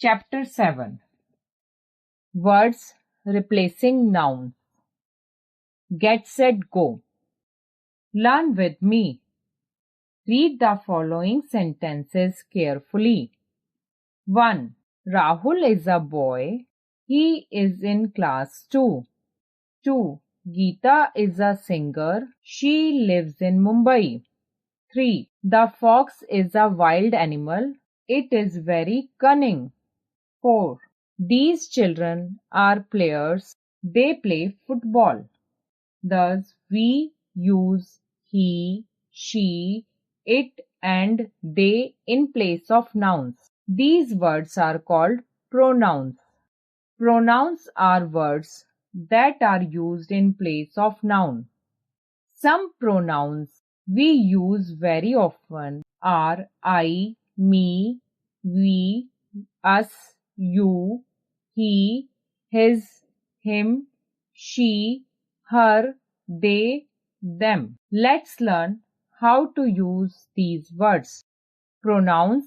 Chapter 7. Words replacing nouns. Get set go. Learn with me. Read the following sentences carefully. 1. Rahul is a boy. He is in class 2. 2. Geeta is a singer. She lives in Mumbai. 3. The fox is a wild animal. It is very cunning. 4. These children are players. They play football. Thus, we use he, she, it, and they in place of nouns. These words are called pronouns. Pronouns are words that are used in place of noun. Some pronouns we use very often are I, me, we, us, you, he, his, him, she, her, they, them. Let's learn how to use these words. Pronouns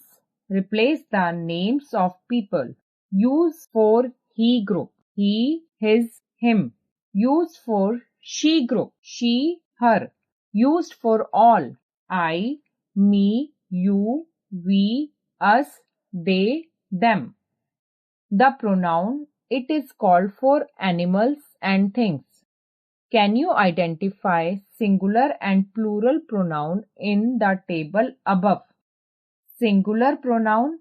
replace the names of people. Use for he group. He, his, him. Used for she group. She, her. Used for all. I, me, you, we, us, they, them. The pronoun it is called for animals and things. Can you identify singular and plural pronoun in the table above? Singular pronoun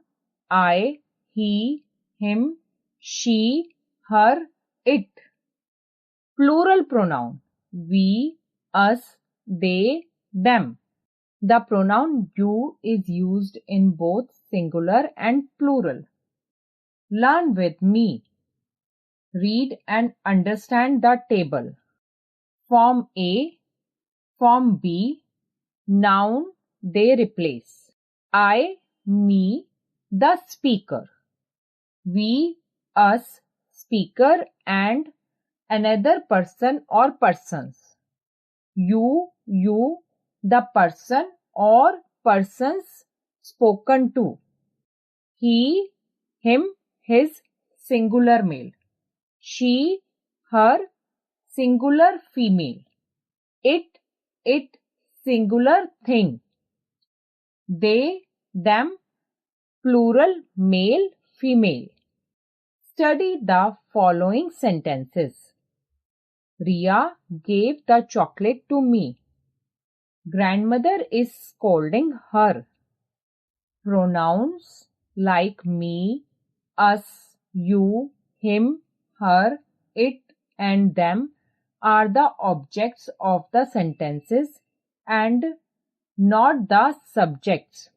I, he, him, she, her, it. Plural pronoun we, us, they, them. The pronoun you is used in both singular and plural. Learn with me. Read and understand the table. Form A, Form B, noun they replace. I, me, the speaker. We, us, speaker and another person or persons. You, the person or persons spoken to. He, him, his, singular male. She, her, singular female. It, singular thing. They, them, plural male, female. Study the following sentences. Ria gave the chocolate to me. Grandmother is scolding her. Pronouns like me, us, you, him, her, it, and them are the objects of the sentences and not the subjects.